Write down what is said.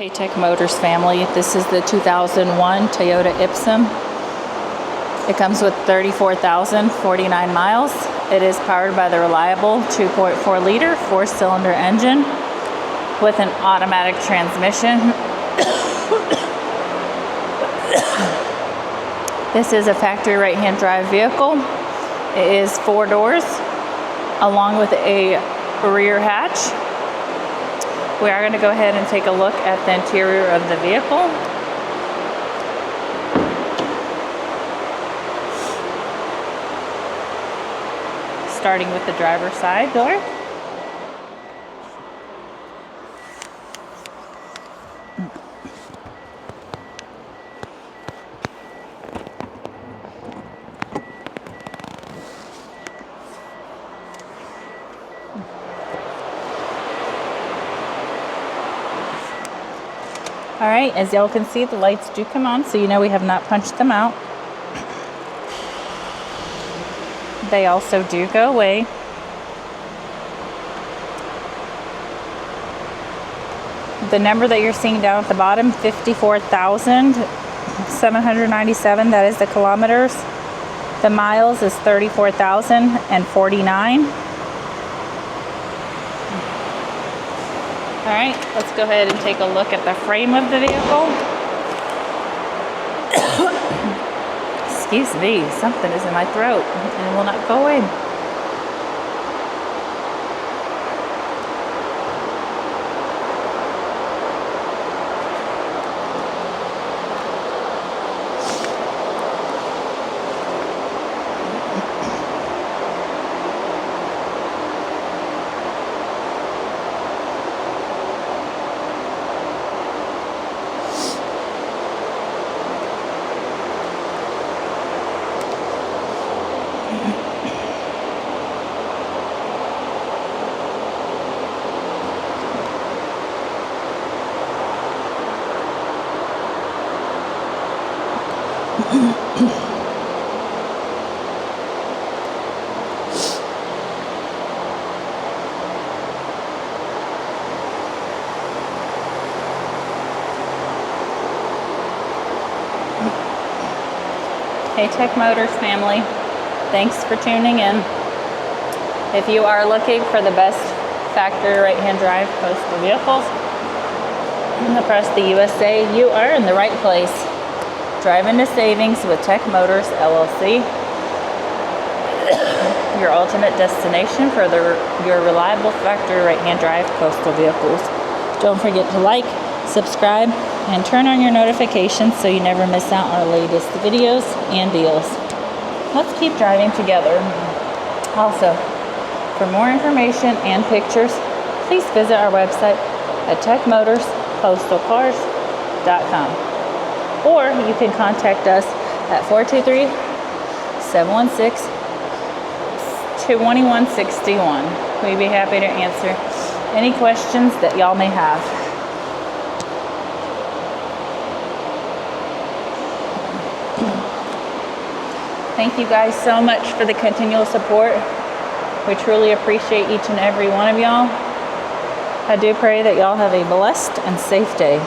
Hey Tech Motors family, this is the 2001 Toyota Ipsum. It comes with 34,049 miles. It is powered by the reliable 2.4 liter 4-cylinder engine with an automatic transmission. This is a factory right-hand drive vehicle. It is 4 doors along with a rear hatch. We are going to go ahead and take a look at the interior of the vehicle. Starting with the driver's side door. Alright, as y'all can see, the lights do come on, so you know we have not punched them out. They also do go away. The number that you're seeing down at the bottom, 54,797, that is the kilometers. The miles is 34,049. Alright, let's go ahead and take a look at the frame of the vehicle. Excuse me, something is in my throat and it will not go away. Hey Tech Motors family, thanks for tuning in. If you are looking for the best factory right-hand drive postal vehicles across the USA, you are in the right place. Drive into savings with Tech Motors LLC, your ultimate destination for your reliable factory right-hand drive postal vehicles. Don't forget to like, subscribe, and turn on your notifications so you never miss out on our latest videos and deals. Let's keep driving together. Also, for more information and pictures, please visit our website at techmotorspostalcars.com. Or you can contact us at 423-716-2161. We'd be happy to answer any questions that y'all may have. Thank you guys so much for the continual support. We truly appreciate each and every one of y'all. I do pray that y'all have a blessed and safe day.